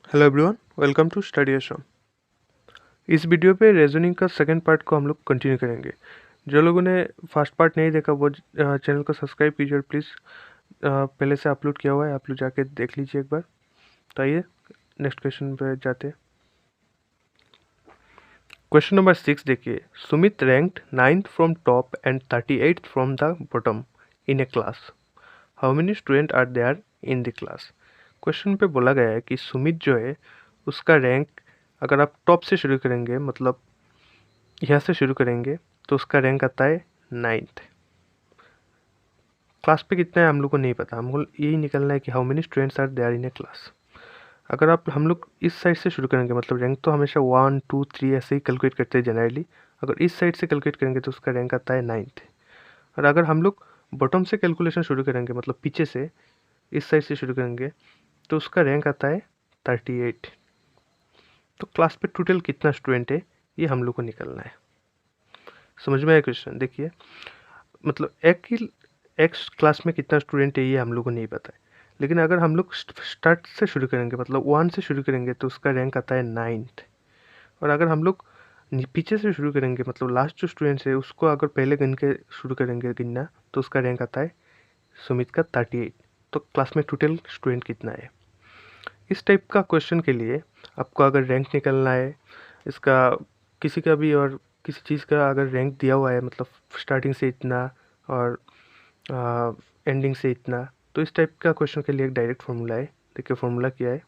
Hello everyone, welcome to study Ashram. इस video पे reasoning का सेकंड पार्ट को हम लोग कंटिन्यू करेंगे। जो लोगों ने फर्स्ट पार्ट नहीं देखा वो चैनल को सब्सक्राइब कीजिए और प्लीज़ पहले से अपलोड किया हुआ है, आप लोग जाके देख लीजिए एक बार। तो आइए नेक्स्ट क्वेश्चन पे जाते हैं। क्वेश्चन नंबर 6 देखिए, Sumit ranked 9th from top and 38th from the bottom in a class. How many student are there in the class. Question पे बोला गया है कि सुमित जो है उसका रैंक, अगर आप टॉप से शुरू करेंगे मतलब यहाँ से शुरू करेंगे तो उसका रैंक आता है 9th। क्लास पे कितना है हम लोग को नहीं पता, हमको यही निकलना है कि how many students are there in a class. अगर हम लोग इस साइड से शुरू करेंगे मतलब रैंक तो हमेशा 1 2 3 ऐसे ही कैलकुलेट करते हैं जनरली। अगर इस साइड से कैलकुलेट करेंगे तो उसका रैंक आता है 9th। और अगर हम लोग बॉटम से कैलकुलेशन शुरू करेंगे मतलब पीछे से इस साइड से शुरू करेंगे तो उसका रैंक आता है 38। तो क्लास पे टोटल कितना स्टूडेंट है ये हम लोग को निकलना है। समझ में आया क्वेश्चन? देखिए, मतलब एक क्लास में कितना स्टूडेंट है ये हम लोग को नहीं पता है, लेकिन अगर हम लोग स्टार्ट से शुरू करेंगे मतलब 1 से शुरू करेंगे तो उसका रैंक आता है 9th। और अगर हम लोग पीछे से शुरू करेंगे मतलब लास्ट जो स्टूडेंट्स है उसको अगर पहले गिन के शुरू करेंगे गिनना तो उसका रैंक आता है सुमित का 38। तो क्लास में टोटल स्टूडेंट कितना है। इस टाइप का क्वेश्चन के लिए आपको अगर रैंक निकलना है इसका, किसी का भी और किसी चीज़ का अगर रैंक दिया हुआ है मतलब स्टार्टिंग से इतना और एंडिंग से इतना, तो इस टाइप का क्वेश्चन के लिए एक डायरेक्ट फार्मूला है। देखिए फार्मूला क्या है,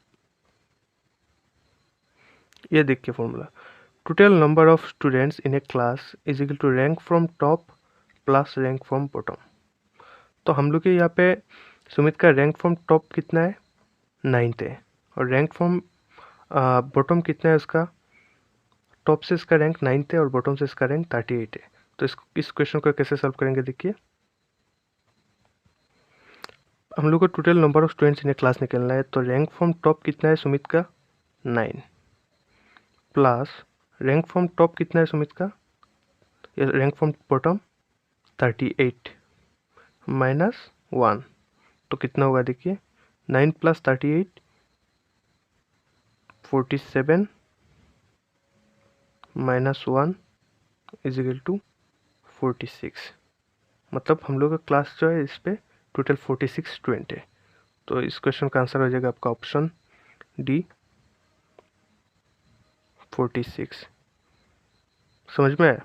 ये देखिए formula, total number of students in a class is equal to rank from top plus rank from bottom. तो हम लोग के यहाँ पे सुमित का रैंक फ्रॉम टॉप कितना है 9th है, और रैंक फ्रॉम बॉटम कितना है उसका, टॉप से इसका रैंक 9th है और बॉटम से इसका रैंक 38 है। तो इस क्वेश्चन को कैसे सॉल्व करेंगे, देखिए हम लोग को total number of students in class निकलना है। तो रैंक फ्रॉम टॉप कितना है सुमित का 9 प्लस रैंक फ्रॉम टॉप कितना है सुमित का, रैंक फ्रॉम बॉटम 38 माइनस 1। तो कितना होगा देखिए, 9 plus 38 47 minus 1 is equal to 46। मतलब हम लोग का क्लास जो है इस पर टोटल 46 स्टूडेंट है। तो इस क्वेश्चन का आंसर हो जाएगा आपका ऑप्शन डी 46। समझ में आया?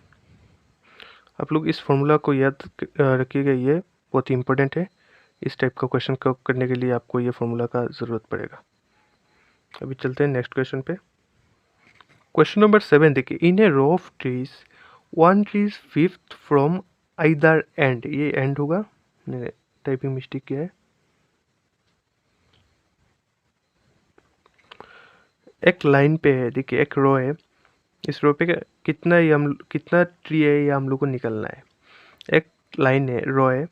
आप लोग इस फॉर्मूला को याद रखिएगा, ये बहुत ही इंपॉर्टेंट है। इस टाइप का क्वेश्चन को करने के लिए आपको ये फॉर्मूला का ज़रूरत पड़ेगा। अभी चलते हैं नेक्स्ट क्वेश्चन पे। क्वेश्चन नंबर 7 देखिए, in a row of trees one tree is 5th from either end. ये एंड होगा, मैंने टाइपिंग मिस्टेक किया है। एक लाइन पे है, देखिए एक रो है, इस रो पे कितना ट्री है ये हम लोग को निकलना है। एक लाइन है, रो है,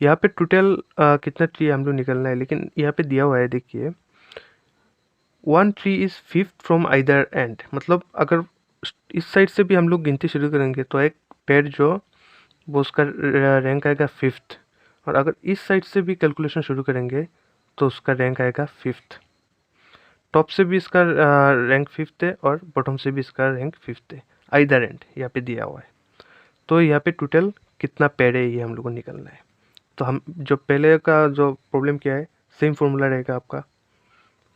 यहाँ पे टोटल कितना ट्री हम लोग निकलना है, लेकिन यहाँ पे दिया हुआ है देखिए one tree is 5th from either and. मतलब अगर इस साइड से भी हम लोग गिनती शुरू करेंगे तो एक पेड़ जो वो उसका रैंक आएगा 5th, और अगर इस साइड से भी कैलकुलेशन शुरू करेंगे तो उसका रैंक आएगा 5th। टॉप से भी इसका रैंक 5th है और बॉटम से भी इसका रैंक 5th है, आइदर एंड यहाँ पे दिया हुआ है। तो यहाँ पे टोटल कितना पेड़ है ये हम लोग को निकलना है। तो हम जो पहले का जो प्रॉब्लम किया है सेम फॉर्मूला रहेगा आपका,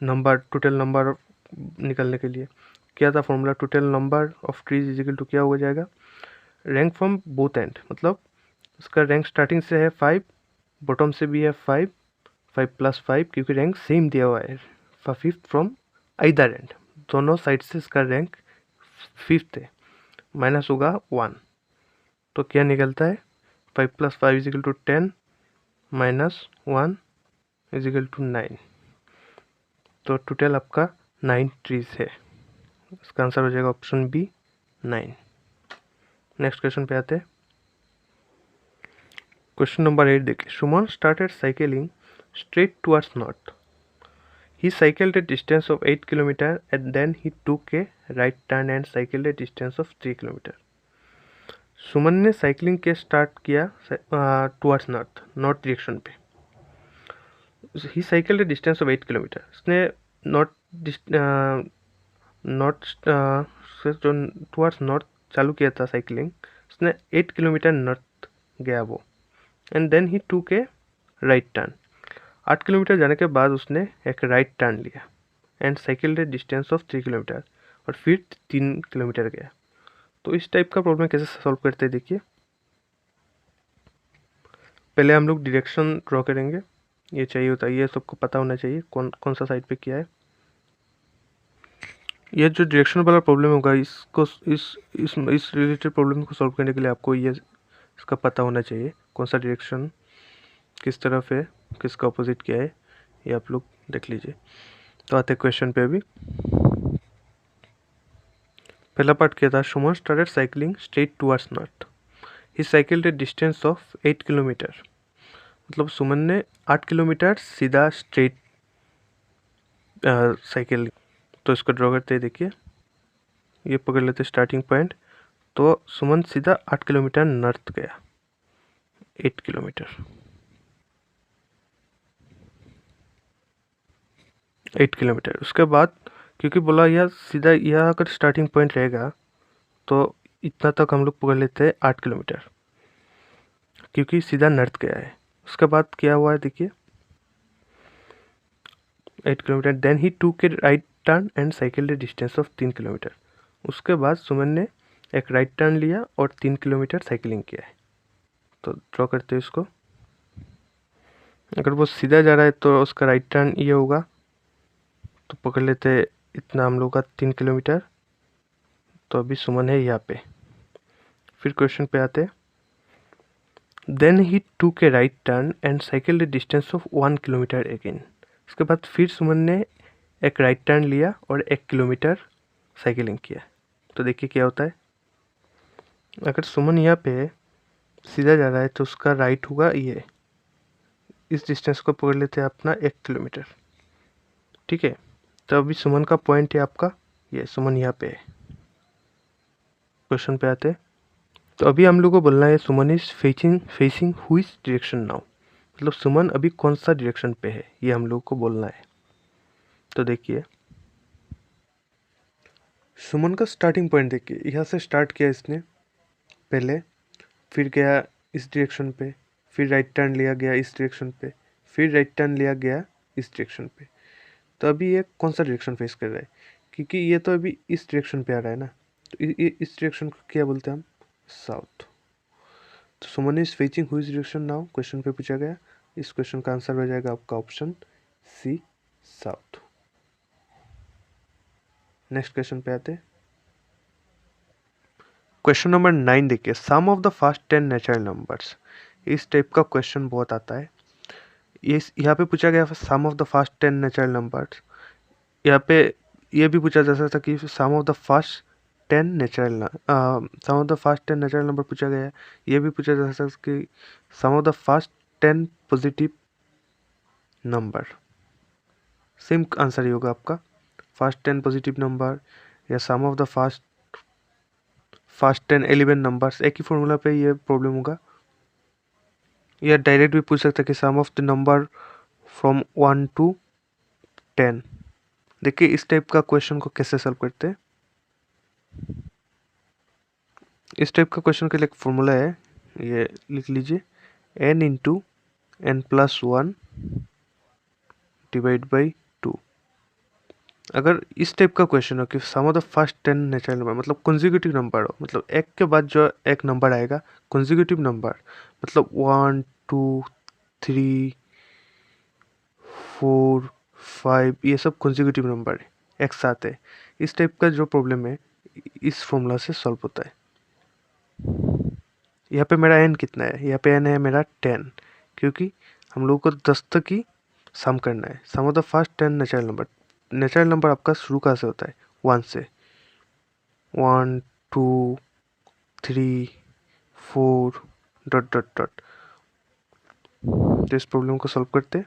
नंबर टोटल नंबर निकलने के लिए क्या था formula, total number of trees is equal to क्या हो जाएगा, रैंक फ्रॉम बोथ एंड, मतलब उसका रैंक स्टार्टिंग से है 5, बॉटम से भी है 5, 5 प्लस 5 क्योंकि रैंक सेम दिया हुआ है, 5th फ्रॉम आइदर एंड, दोनों साइड से इसका रैंक 5th है, माइनस होगा 1। तो क्या निकलता है, 5 plus 5 is equal to 10 minus 1 is equal to 9। तो टोटल आपका 9 ट्रीज है। इसका आंसर हो जाएगा ऑप्शन बी 9। नेक्स्ट क्वेश्चन पे आते हैं। क्वेश्चन नंबर 8 देखिए, Suman started cycling straight towards north. He cycled a distance of 8 km and then he took a right turn and cycled a distance of 3 km. सुमन ने cycling के start किया towards north, north direction पे। He cycle a distance of 8 kilometre, उसने north north से जो towards north चालू किया था साइकिलिंग, उसने 8 किलोमीटर नॉर्थ गया वो, and then he took a right turn. 8 kilometre जाने के बाद उसने एक राइट टर्न लिया एंड साइकिल रे डिस्टेंस ऑफ 3 किलोमीटर, और फिर 3 किलोमीटर गया। तो इस टाइप का प्रॉब्लम कैसे सॉल्व करते हैं देखिए। पहले हम लोग डायरेक्शन ड्रॉ करेंगे, ये चाहिए होता है, ये सबको पता होना चाहिए कौन कौन सा साइड पे क्या है। ये जो डायरेक्शन वाला प्रॉब्लम होगा, इसको इस रिलेटेड प्रॉब्लम को सॉल्व करने के लिए आपको ये इसका पता होना चाहिए कौन सा डायरेक्शन किस तरफ है, किसका अपोजिट क्या है, ये आप लोग देख लीजिए। तो आते क्वेश्चन पे अभी। पहला पार्ट क्या था, Suman started cycling straight towards north, he cycled a distance of 8 kilometre. मतलब सुमन ने 8 किलोमीटर सीधा स्ट्रेट साइकिल। तो इसको ड्रॉ करते हैं देखिए, ये पकड़ लेते स्टार्टिंग पॉइंट। तो सुमन सीधा 8 किलोमीटर नॉर्थ गया, 8 किलोमीटर, 8 किलोमीटर। उसके बाद क्योंकि बोला यह सीधा यह अगर स्टार्टिंग पॉइंट रहेगा तो इतना तक हम लोग पकड़ लेते हैं 8 किलोमीटर, क्योंकि सीधा नॉर्थ गया है। उसके बाद क्या हुआ है देखिए, 8 kilometre, then he took a right turn and cycle a distance of 3 kilometre. उसके बाद सुमन ने एक राइट टर्न लिया और 3 किलोमीटर साइकिलिंग किया है। तो ड्रॉ करते हैं इसको। अगर वो सीधा जा रहा है तो उसका राइट टर्न ये होगा, तो पकड़ लेते हैं इतना हम लोग का 3 किलोमीटर। तो अभी सुमन है यहाँ पे। फिर क्वेश्चन पे आते हैं, then he took a right turn and cycle a distance of 1 kilometre again. उसके बाद फिर सुमन ने एक राइट टर्न लिया और 1 किलोमीटर साइकिलिंग किया। तो देखिए क्या होता है, अगर सुमन यहाँ पे सीधा जा रहा है तो उसका राइट होगा ये, इस डिस्टेंस को पकड़ लेते हैं अपना 1 किलोमीटर, ठीक है। तो अभी सुमन का पॉइंट है आपका ये, सुमन यहाँ पे है। क्वेश्चन पे आते हैं, तो अभी हम लोग को बोलना है सुमन is facing which direction now. मतलब सुमन अभी कौन सा डायरेक्शन पे है, ये हम लोग को बोलना है। तो देखिए सुमन का स्टार्टिंग पॉइंट देखिए, यहाँ से स्टार्ट किया इसने पहले, फिर गया इस डायरेक्शन पे, फिर राइट टर्न लिया गया इस डायरेक्शन पे, फिर राइट टर्न लिया गया इस डायरेक्शन पे। तो अभी ये कौन सा डायरेक्शन फेस कर रहा है, क्योंकि ये तो अभी इस डायरेक्शन पे आ रहा है ना, तो इस डायरेक्शन को क्या बोलते हैं हम, साउथ। तो Suman is facing which direction now, question पे पूछा गया। इस क्वेश्चन का आंसर हो जाएगा आपका option C, south. Next question पे आते हैं। क्वेश्चन नंबर 9 देखिए, sum of the first 10 natural numbers. इस टाइप का क्वेश्चन बहुत आता है। ये यहाँ पे पूछा गया sum of the first 10 natural numbers. यहाँ पे ये भी पूछा जा सकता कि sum of the first 10 natural sum of the first 10 natural number पूछा गया है। ये भी पूछा जा सकता कि sum of the first 10 positive number. Same answer ही होगा आपका, फर्स्ट 10 पॉजिटिव नंबर या sum of the first 10 11 numbers, एक ही फॉर्मूला पे ये प्रॉब्लम होगा। या डायरेक्ट भी पूछ सकता है कि sum of the number from 1 to 10। देखिए इस टाइप का क्वेश्चन को कैसे सॉल्व करते हैं। इस टाइप का क्वेश्चन के लिए एक फॉर्मूला है, ये लिख लीजिए, n into n plus 1 divide by 2। अगर इस टाइप का क्वेश्चन हो कि sum of the first 10 natural number, मतलब कंसेक्यूटिव नंबर हो, मतलब एक के बाद जो एक नंबर आएगा कंसेक्यूटिव नंबर, मतलब 1 2 3 4 5, ये सब कंसेक्यूटिव नंबर है, एक साथ है। इस टाइप का जो प्रॉब्लम है इस फॉर्मूला से सॉल्व होता है। यहाँ पे मेरा n कितना है, यहाँ पे n है मेरा 10, क्योंकि हम लोग को 10 तक ही सम करना है। Sum of the first 10 natural number, natural number आपका शुरू कहाँ से होता है, 1 से, 1 2 3 4 डॉट डॉट डॉट। तो इस प्रॉब्लम को सॉल्व करते,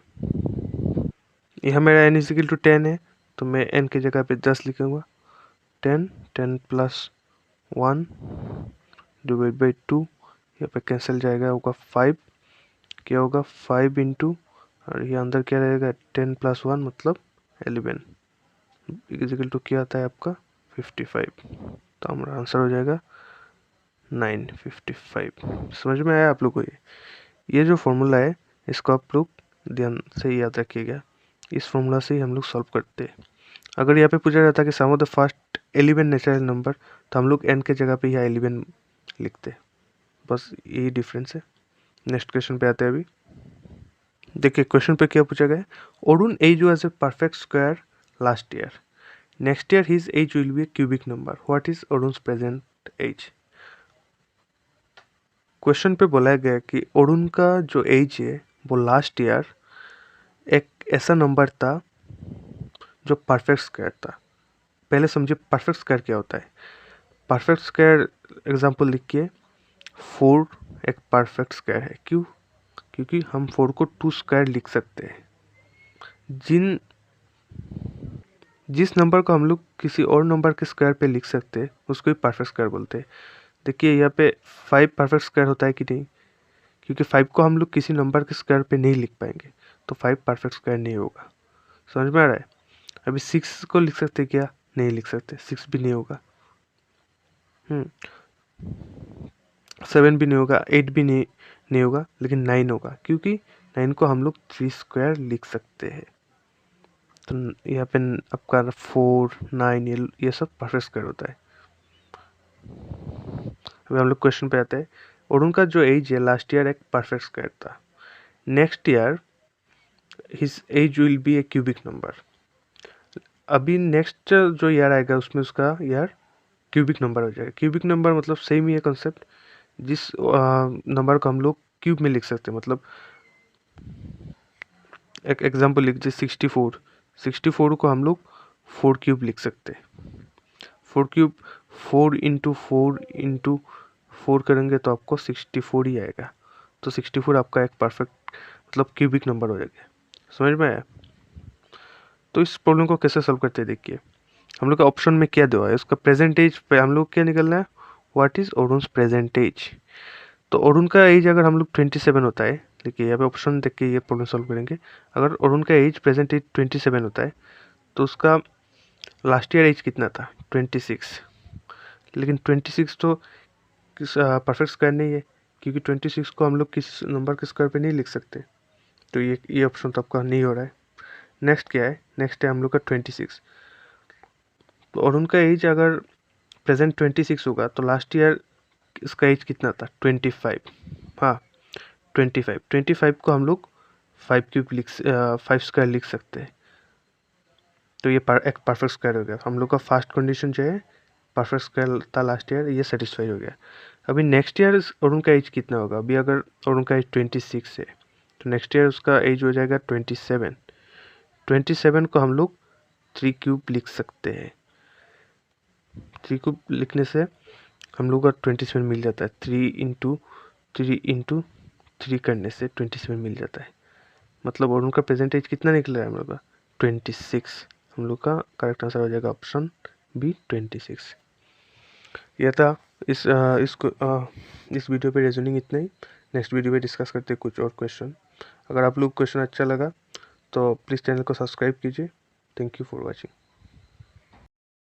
यहाँ मेरा n इजिकल टू 10 है, तो मैं n की जगह पे 10 लिखूँगा। 10 10 प्लस 1 डिवाइड बाई 2, यहाँ पे कैंसिल जाएगा, होगा 5। क्या होगा 5 इंटू, और ये अंदर क्या रहेगा 10 प्लस 1 मतलब 11। इक्वल टू क्या आता है आपका 55। तो हमारा आंसर हो जाएगा 955। समझ में आया आप लोग को? ये जो फॉर्मूला है इसको आप लोग ध्यान से याद रखिएगा। इस फॉर्मूला से ही हम लोग सॉल्व करते हैं। अगर यहाँ पे पूछा जाता कि sum of the first 11 natural number, तो हम लोग n के जगह पे यहाँ 11 लिखते हैं। बस यही डिफरेंस है। नेक्स्ट क्वेश्चन पे आते हैं अभी। देखिए क्वेश्चन पे क्या पूछा गया है, Arun age was a perfect square last year, next year his age will be a cubic number, what is Arun's present age. Question पे बोला गया कि अरुण का जो एज है वो लास्ट ईयर एक ऐसा नंबर था जो परफेक्ट स्क्वायर था। पहले समझिए परफेक्ट स्क्वायर क्या होता है। परफेक्ट स्क्वायर एग्जांपल लिखिए, 4 एक परफेक्ट स्क्वायर है। क्यों? क्योंकि हम 4 को 2 स्क्वायर लिख सकते हैं। जिस नंबर को हम लोग किसी और नंबर के स्क्वायर पे लिख सकते हैं उसको ही परफेक्ट स्क्वायर बोलते हैं। देखिए यहाँ पे 5 परफेक्ट स्क्वायर होता है कि नहीं, क्योंकि 5 को हम लोग किसी नंबर के स्क्वायर पे नहीं लिख पाएंगे, तो 5 परफेक्ट स्क्वायर नहीं होगा। समझ में आ रहा है? अभी 6 को लिख सकते क्या? नहीं लिख सकते, 6 भी नहीं होगा। 7 भी नहीं होगा, 8 भी नहीं होगा, लेकिन 9 होगा, क्योंकि 9 को हम लोग 3 स्क्वायर लिख सकते हैं। तो यहाँ पे आपका 4, 9 ये सब परफेक्ट स्क्वायर होता है। अभी हम लोग क्वेश्चन पे आते हैं। अरुण का जो एज है लास्ट ईयर एक परफेक्ट स्क्वायर था, next year his age will be a cubic number. अभी नेक्स्ट जो ईयर आएगा उसमें उसका ईयर क्यूबिक नंबर हो जाएगा। क्यूबिक नंबर मतलब सेम ही है कॉन्सेप्ट, जिस नंबर को हम लोग क्यूब में लिख सकते हैं। मतलब एक एग्जांपल लिख दीजिए 64। 64 को हम लोग 4 क्यूब लिख सकते हैं। 4 क्यूब 4 इंटू 4 इंटू 4 करेंगे तो आपको 64 ही आएगा। तो 64 आपका एक परफेक्ट मतलब क्यूबिक नंबर हो जाएगा। समझ में आया? तो इस प्रॉब्लम को कैसे सॉल्व करते हैं देखिए। हम लोग का ऑप्शन में क्या दिया है, उसका प्रेजेंट एज पे हम लोग क्या निकलना है, व्हाट इज अरुण's प्रेजेंट एज। तो अरुण का एज अगर हम लोग 27 होता है, देखिए यहाँ पे ऑप्शन देख के ये प्रॉब्लम सॉल्व करेंगे। अगर अरुण का एज प्रेजेंट एज 27 होता है तो उसका लास्ट ईयर एज कितना था, 26। लेकिन 26 तो परफेक्ट स्क्वायर नहीं है, क्योंकि 26 को हम लोग किस नंबर के स्क्वायर पे नहीं लिख सकते। तो ये ऑप्शन तो आपका नहीं हो रहा है। नेक्स्ट क्या है, नेक्स्ट है हम लोग का 26। तो अरुण का एज अगर प्रेजेंट 26 होगा तो लास्ट ईयर इसका एज कितना था, 25। हाँ 25 को हम लोग 5 स्क्वायर लिख सकते हैं। तो ये एक परफेक्ट स्क्वायर हो गया। हम लोग का फर्स्ट कंडीशन जो है परफेक्ट स्क्वायर था लास्ट ईयर, ये सेटिस्फाई हो गया। अभी नेक्स्ट ईयर अरुण का एज कितना होगा। अभी अगर अरुण का एज 26 है तो नेक्स्ट ईयर उसका एज हो जाएगा 27। 27 को हम लोग 3 क्यूब लिख सकते हैं। 3 क्यूब लिखने से हम लोग का 27 मिल जाता है। 3 करने से 27 मिल जाता है। मतलब अरुण का प्रेजेंट एज कितना निकल रहा है हम लोग का, 26। हम लोग का करेक्ट आंसर हो जाएगा ऑप्शन बी 26। यह था इस वीडियो पे रीजनिंग इतना ही। नेक्स्ट वीडियो पे डिस्कस करते हैं कुछ और क्वेश्चन। अगर आप लोग क्वेश्चन अच्छा लगा तो प्लीज़ चैनल को सब्सक्राइब कीजिए। Thank you for watching.